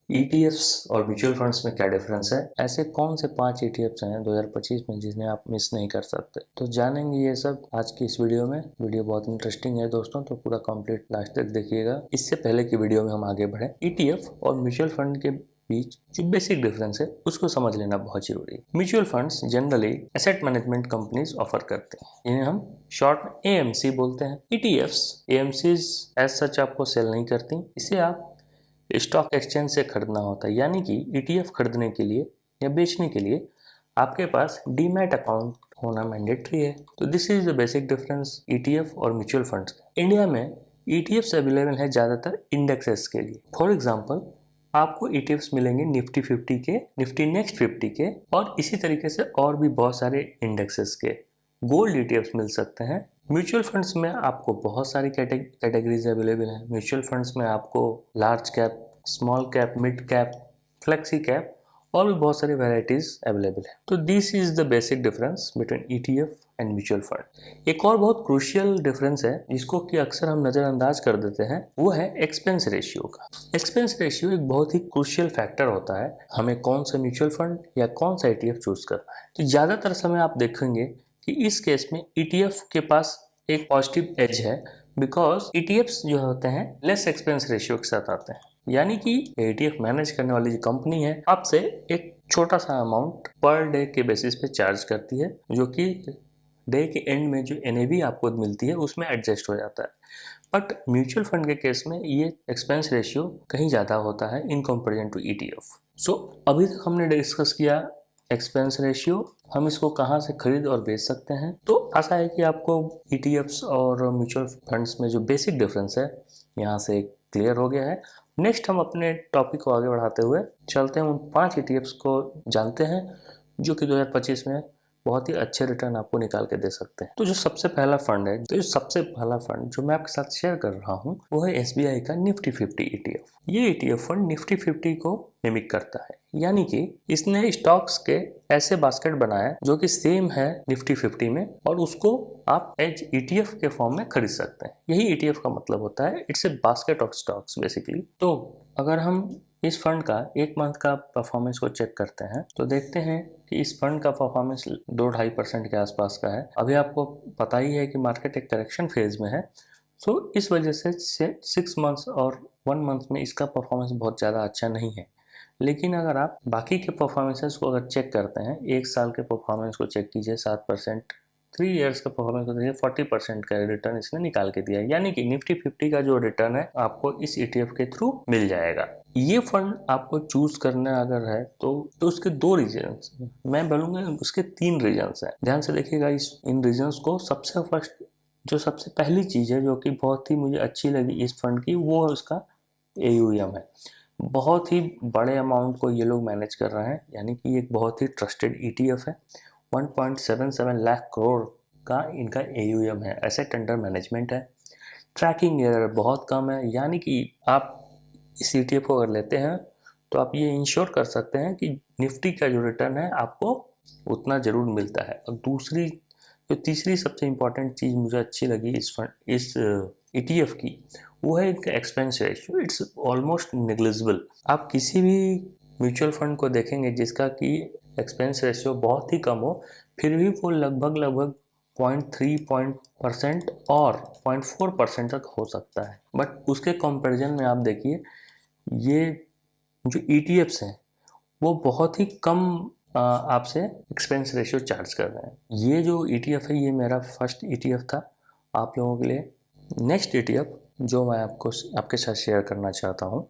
ETFs और mutual funds में क्या डिफरेंस है, ऐसे कौन से 5 ईटीएफ्स हैं 2025 में जिन्हें आप मिस नहीं कर सकते, तो जानेंगे ये सब आज की इस वीडियो में। वीडियो बहुत इंटरेस्टिंग है दोस्तों, तो पूरा कंप्लीट लास्ट तक देखिएगा। इससे पहले की वीडियो में हम आगे बढ़े, ईटीएफ और म्यूचुअल फंड के बीच जो बेसिक डिफरेंस है उसको समझ लेना बहुत जरूरी है। Mutual funds generally asset management companies offer करते हैं, इन्हें हम शॉर्ट एएमसी बोलते हैं। ईटीएफ्स एएमसीज एज सच आपको सेल नहीं करती, इसे आप स्टॉक एक्सचेंज से खरीदना होता है, यानी कि ईटीएफ खरीदने के लिए या बेचने के लिए आपके पास डीमैट अकाउंट होना मैंडेटरी है। तो this is the basic difference ETF और म्यूचुअल फंड्स। इंडिया में ईटीएफ्स अवेलेबल है ज़्यादातर इंडेक्सेस के लिए। फॉर एग्जांपल आपको ईटीएफ्स मिलेंगे निफ्टी 50 के, निफ्टी नेक्स्ट 50 के, और इसी तरीके से और भी बहुत सारे इंडेक्सेस के। गोल्ड ईटीएफ्स मिल सकते हैं। म्यूचुअल फंड्स में आपको बहुत सारी कैटेगरीज अवेलेबल हैं। म्यूचुअल फंड्स में आपको large cap, small cap, mid cap, flexi cap और भी बहुत सारी वैरायटीज अवेलेबल है। तो this is the basic difference between ETF and mutual fund. एक और बहुत क्रूशियल डिफरेंस है जिसको कि अक्सर हम नज़रअंदाज कर देते हैं, वो है एक्सपेंस रेशियो का। एक्सपेंस रेशियो एक बहुत ही क्रूशियल फैक्टर होता है हमें कौन सा म्यूचुअल फंड या कौन सा ईटीएफ चूज करना है। तो ज़्यादातर समय आप देखेंगे कि इस केस में ईटीएफ के पास एक पॉजिटिव एज है, बिकॉज ईटीएफ्स जो होते हैं लेस एक्सपेंस रेशियो के साथ आते हैं, यानी कि ईटीएफ मैनेज करने वाली जो कंपनी है आपसे एक छोटा सा अमाउंट पर डे के बेसिस पे चार्ज करती है, जो कि डे के एंड में जो एनएवी आपको मिलती है उसमें एडजस्ट हो जाता है। बट म्यूचुअल फंड के केस में ये एक्सपेंस रेशियो कहीं ज़्यादा होता है इन कंपेरिजन टू ईटीएफ। सो अभी तक हमने डिस्कस किया एक्सपेंस रेशियो, हम इसको कहाँ से खरीद और बेच सकते हैं। तो आशा है कि आपको ईटीएफ्स और म्यूचुअल फंड्स में जो बेसिक डिफरेंस है यहाँ से क्लियर हो गया है। नेक्स्ट हम अपने टॉपिक को आगे बढ़ाते हुए चलते हैं उन 5 ईटीएफ्स को जानते हैं जो कि 2025 में बहुत ही अच्छे रिटर्न आपको निकाल के दे सकते हैं। तो जो सबसे पहला फंड है, तो जो सबसे पहला फंड जो मैं आपके साथ शेयर कर रहा हूँ वो है एसबीआई का निफ्टी 50 ईटीएफ। ये ईटीएफ फंड निफ्टी 50 को मिमिक करता है, यानी कि इसने स्टॉक्स के ऐसे बास्केट बनाया जो कि सेम है निफ्टी 50 में, और उसको आप एज ईटीएफ के फॉर्म में खरीद सकते हैं। यही ईटीएफ का मतलब होता है, it's a basket of stocks basically. तो अगर हम इस फंड का एक मंथ का परफॉर्मेंस को चेक करते हैं तो देखते हैं कि इस फंड का परफॉर्मेंस 2-2.5% के आसपास का है। अभी आपको पता ही है कि मार्केट एक करेक्शन फेज में है, सो इस वजह से 6 मंथ्स और 1 मंथ में इसका परफॉर्मेंस बहुत ज़्यादा अच्छा नहीं है। लेकिन अगर आप बाकी के परफॉर्मेंसेस को अगर चेक करते हैं, एक साल के परफॉर्मेंस को चेक कीजिए 7%, 3 इयर्स का परफॉर्मेंस को देखिए 40% का रिटर्न इसने निकाल के दिया है, यानी कि निफ्टी 50 का जो रिटर्न है आपको इस ईटीएफ के थ्रू मिल जाएगा। ये फंड आपको चूज करना अगर है तो उसके 2 रीजन्स, मैं बोलूँगा उसके 3 रीजन्स हैं। ध्यान से देखिएगा इन रीजन्स को। सबसे फर्स्ट जो सबसे पहली चीज़ है जो कि बहुत ही मुझे अच्छी लगी इस फंड की, वो है उसका एयूएम है। बहुत ही बड़े अमाउंट को ये लोग मैनेज कर रहे हैं, यानी कि एक बहुत ही ट्रस्टेड ईटीएफ है। 1.77 लाख करोड़ का इनका एयूएम है, एसेट अंडर मैनेजमेंट है। ट्रैकिंग एरर बहुत कम है, यानी कि आप इस ईटीएफ को अगर लेते हैं तो आप ये इंश्योर कर सकते हैं कि निफ्टी का जो रिटर्न है आपको उतना ज़रूर मिलता है। और तीसरी सबसे इम्पॉर्टेंट चीज़ मुझे अच्छी लगी इस ईटीएफ की, वो है इनका expense ratio. It's almost negligible. आप किसी भी म्यूचुअल फंड को देखेंगे जिसका कि एक्सपेंस रेशियो बहुत ही कम हो, फिर भी वो लगभग 0.3% और 0.4% तक हो सकता है। बट उसके कंपैरिजन में आप देखिए ये जो ईटीएफ्स हैं वो बहुत ही कम आपसे एक्सपेंस रेशियो चार्ज कर रहे हैं। ये जो ईटीएफ है ये मेरा फर्स्ट ईटीएफ था आप लोगों के लिए। नेक्स्ट ईटीएफ जो मैं आपके साथ शेयर करना चाहता हूँ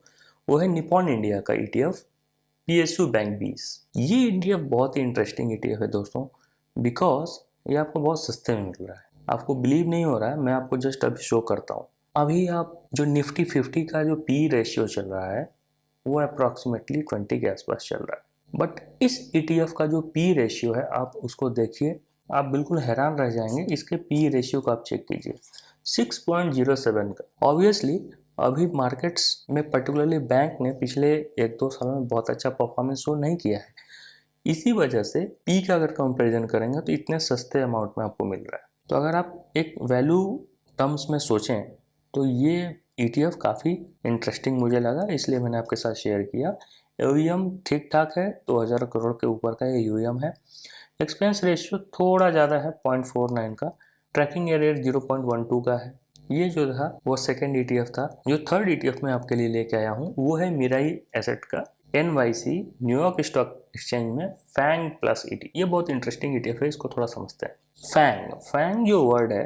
वो है निपॉन इंडिया का ईटीएफ पीएसयू बैंक 20। ये ईटीएफ बहुत ही इंटरेस्टिंग ईटीएफ है दोस्तों, बिकॉज ये आपको बहुत सस्ते में मिल रहा है। आपको बिलीव नहीं हो रहा है, मैं आपको जस्ट अभी शो करता हूँ। अभी आप जो निफ्टी 50 का जो पी रेशियो चल रहा है वो अप्रॉक्सीमेटली 20 के आसपास चल रहा है, बट इस ईटीएफ का जो पी रेशियो है आप उसको देखिए, आप बिल्कुल हैरान रह जाएंगे। इसके पी रेशियो को आप चेक कीजिए 6.07 का। ऑब्वियसली अभी मार्केट्स में पर्टिकुलरली बैंक ने पिछले 1-2 सालों में बहुत अच्छा परफॉर्मेंस शो नहीं किया है, इसी वजह से पी का अगर कंपैरिजन करेंगे तो इतने सस्ते अमाउंट में आपको मिल रहा है। तो अगर आप एक वैल्यू टर्म्स में सोचें तो ये ETF काफ़ी इंटरेस्टिंग मुझे लगा, इसलिए मैंने आपके साथ शेयर किया। AUM ठीक ठाक है, 2000 करोड़ के ऊपर का ये AUM है। एक्सपेंस रेशियो थोड़ा ज़्यादा है 0.49 का। ट्रैकिंग एरियर 0.12 का है। ये जो था वो सेकेंड ETF था। जो थर्ड ETF मैं आपके लिए लेके आया हूँ वो है मिराई एसेट का NYC न्यूयॉर्क स्टॉक एक्सचेंज में फैंग प्लस ETF। ये बहुत इंटरेस्टिंग ETF है, इसको थोड़ा समझते हैं। फैंग जो वर्ड है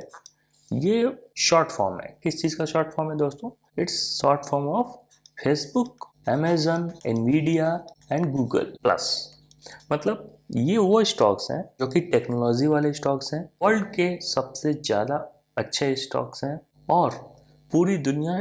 ये शॉर्ट फॉर्म है। किस चीज़ का शॉर्ट फॉर्म है दोस्तों? It's short form of Facebook, Amazon, Nvidia and Google plus. मतलब ये वो स्टॉक्स हैं जो कि टेक्नोलॉजी वाले स्टॉक्स हैं, वर्ल्ड के सबसे ज़्यादा अच्छे स्टॉक्स हैं, और पूरी दुनिया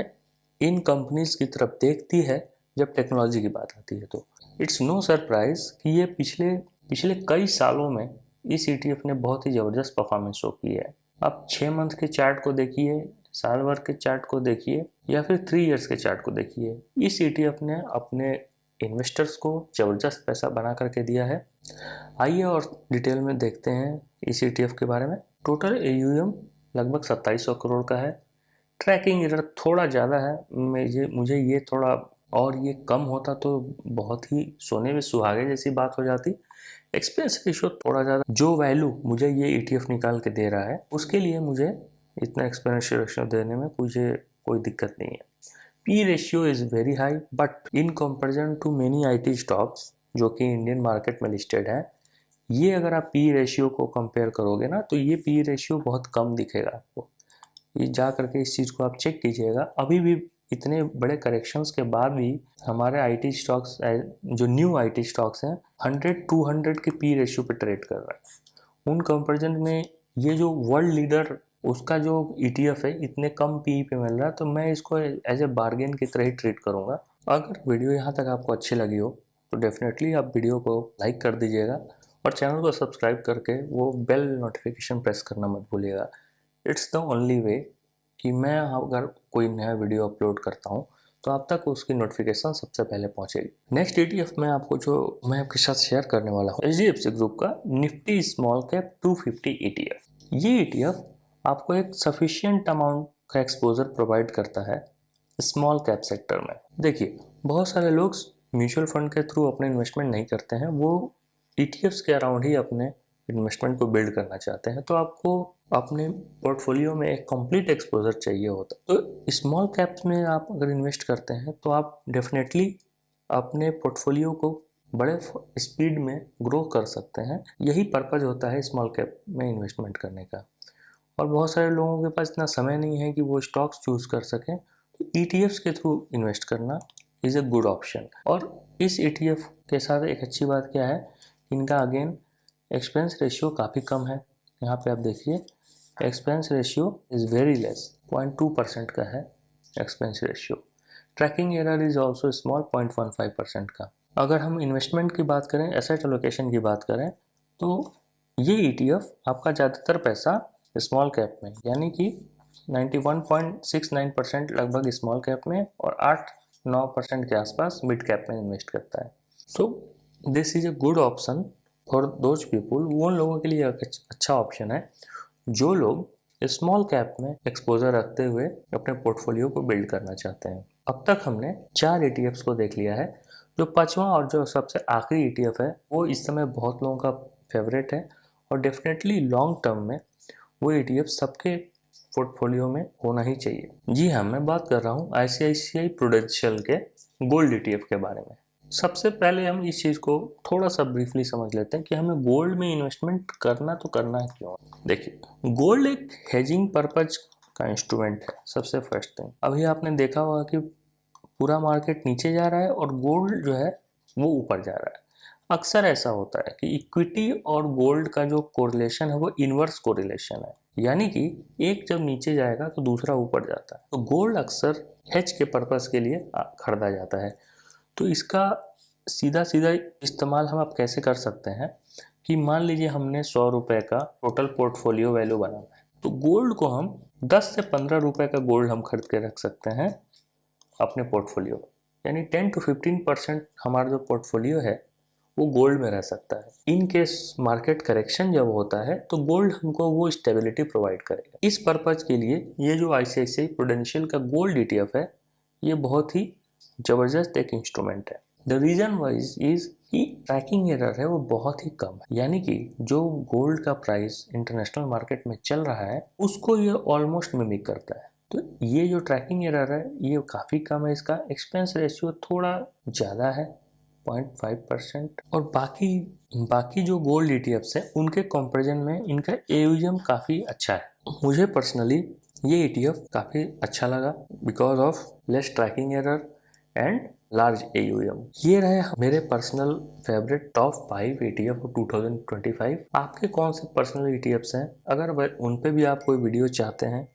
इन कंपनीज की तरफ देखती है जब टेक्नोलॉजी की बात आती है। तो इट्स नो सरप्राइज कि ये पिछले कई सालों में इस ETF ने बहुत ही ज़बरदस्त परफॉर्मेंस शो की है। आप 6 मंथ के चार्ट को देखिए, साल भर के चार्ट को देखिए, या फिर 3 इयर्स के चार्ट को देखिए। इस ETF ने अपने इन्वेस्टर्स को ज़बरदस्त पैसा बना करके दिया है। आइए और डिटेल में देखते हैं इस ETF के बारे में। टोटल AUM लगभग 2700 करोड़ का है। ट्रैकिंग एरर थोड़ा ज़्यादा है, मुझे ये थोड़ा, और ये कम होता तो बहुत ही सोने में सुहागे जैसी बात हो जाती। एक्सपेंस रेशियो थोड़ा ज़्यादा, जो वैल्यू मुझे ये ETF निकाल के दे रहा है उसके लिए मुझे इतना एक्सपेंस रेशियो देने में मुझे कोई दिक्कत नहीं है। P ratio is very high, but in comparison to many IT stocks जो कि इंडियन मार्केट में लिस्टेड है, ये अगर आप P रेशियो को कंपेयर करोगे ना तो ये P रेशियो बहुत कम दिखेगा आपको। ये जा करके इस चीज़ को आप चेक कीजिएगा। अभी भी इतने बड़े करेक्शंस के बाद भी हमारे IT स्टॉक्स, जो न्यू IT स्टॉक्स हैं, 100-200 के P रेशियो पे ट्रेड कर रहे हैं। उन कंपेरिजन में ये जो वर्ल्ड लीडर उसका जो ETF है इतने कम PE पे मिल रहा है, तो मैं इसको एज ए बार्गेन की तरह ही ट्रीट करूँगा। अगर वीडियो यहाँ तक आपको अच्छी लगी हो तो डेफिनेटली आप वीडियो को लाइक कर दीजिएगा, और चैनल को सब्सक्राइब करके वो बेल नोटिफिकेशन प्रेस करना मत भूलिएगा। इट्स द ओनली वे कि मैं अगर कोई नया वीडियो अपलोड करता हूँ तो आप तक उसकी नोटिफिकेशन सबसे पहले पहुँचेगी। नेक्स्ट ETF में मैं आपके साथ शेयर करने वाला हूँ HDFC ग्रुप का निफ्टी स्मॉल कैप 250 ETF। ये ETF आपको एक सफिशिएंट अमाउंट का एक्सपोजर प्रोवाइड करता है स्मॉल कैप सेक्टर में। देखिए, बहुत सारे लोग म्यूचुअल फंड के थ्रू अपने इन्वेस्टमेंट नहीं करते हैं, वो ETFs के अराउंड ही अपने इन्वेस्टमेंट को बिल्ड करना चाहते हैं। तो आपको अपने पोर्टफोलियो में एक कंप्लीट एक्सपोजर चाहिए होता है। तो स्मॉल कैप्स में आप अगर इन्वेस्ट करते हैं तो आप डेफिनेटली अपने पोर्टफोलियो को बड़े स्पीड में ग्रो कर सकते हैं। यही पर्पज़ होता है स्मॉल कैप में इन्वेस्टमेंट करने का। और बहुत सारे लोगों के पास इतना समय नहीं है कि वो स्टॉक्स चूज़ कर सकें, तो ETFs के थ्रू इन्वेस्ट करना इज़ ए गुड ऑप्शन। और इस ETF के साथ एक अच्छी बात क्या है, इनका अगेन एक्सपेंस रेशियो काफ़ी कम है। यहाँ पे आप देखिए, expense ratio is very less, 0.2% का है expense ratio. Tracking error is also small, 0.15% का। अगर हम इन्वेस्टमेंट की बात करें, एसेट एलोकेशन की बात करें, तो ये ETF आपका ज़्यादातर पैसा स्मॉल कैप में, यानी कि 91.69% लगभग स्मॉल कैप में और 8-9% के आसपास मिड कैप में इन्वेस्ट करता है। So this is a good option for those people. वो उन लोगों के लिए एक अच्छा ऑप्शन है जो लोग स्मॉल कैप में एक्सपोजर रखते हुए अपने पोर्टफोलियो को बिल्ड करना चाहते हैं। अब तक हमने 4 ETFs को देख लिया है। जो पांचवा और जो सबसे आखिरी ETF है वो इस समय बहुत लोगों का फेवरेट है, और डेफिनेटली लॉन्ग टर्म में वो ETF सबके पोर्टफोलियो में होना ही चाहिए। जी हाँ, मैं बात कर रहा हूँ ICICI प्रूडेंशियल के गोल्ड ETF के बारे में। सबसे पहले हम इस चीज़ को थोड़ा सा ब्रीफली समझ लेते हैं कि हमें गोल्ड में इन्वेस्टमेंट करना तो करना है क्यों। देखिए, गोल्ड एक हेजिंग पर्पज का इंस्ट्रूमेंट है। सबसे फर्स्ट थिंग, अभी आपने देखा होगा कि पूरा मार्केट नीचे जा रहा है और गोल्ड जो है वो ऊपर जा रहा है। अक्सर ऐसा होता है कि इक्विटी और गोल्ड का जो कोरिलेशन है वो इन्वर्स कोरिलेशन है, यानी कि एक जब नीचे जाएगा तो दूसरा ऊपर जाता है। तो गोल्ड अक्सर हेज के पर्पस के लिए खरीदा जाता है। तो इसका सीधा सीधा इस्तेमाल हम आप कैसे कर सकते हैं कि मान लीजिए हमने 100 रुपये का टोटल पोर्टफोलियो वैल्यू बनाना है, तो गोल्ड को हम 10 से 15 रुपये का गोल्ड हम खरीद के रख सकते हैं अपने पोर्टफोलियो, यानी 10 to 15% हमारा जो पोर्टफोलियो है वो गोल्ड में रह सकता है। इन केस मार्केट करेक्शन जब होता है तो गोल्ड हमको वो स्टेबिलिटी प्रोवाइड करेगा। इस पर्पज के लिए ये जो ICICI प्रूडेंशियल का गोल्ड ETF है, ये बहुत ही जबरदस्त एक इंस्ट्रूमेंट है। द रीजन वाइज इज कि ट्रैकिंग एरर है वो बहुत ही कम है, यानी कि जो गोल्ड का प्राइस इंटरनेशनल मार्केट में चल रहा है उसको ये ऑलमोस्ट मिमिक करता है। तो ये जो ट्रैकिंग एरर है ये काफ़ी कम है, इसका एक्सपेंस रेशियो थोड़ा ज़्यादा है 0.5%। और बाकी जो गोल्ड ETFs है उनके कंपैरिजन में इनका AUM काफ़ी अच्छा है। मुझे पर्सनली ये ETF काफ़ी अच्छा लगा because of less tracking error and large AUM। ये रहे मेरे personal favourite top 5 ETF of 2025। आपके कौन से पर्सनल ETFs हैं? अगर उन पे भी आप कोई वीडियो चाहते हैं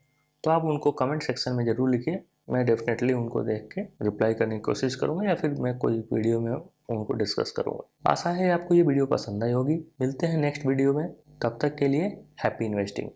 तो आप उनको कमेंट सेक्शन में ज़रूर लिखिए, मैं डेफिनेटली उनको देख के रिप्लाई करने की कोशिश करूँगा या फिर मैं कोई वीडियो में उनको डिस्कस करूँगा। आशा है आपको ये वीडियो पसंद आई होगी। मिलते हैं नेक्स्ट वीडियो में, तब तक के लिए हैप्पी इन्वेस्टिंग।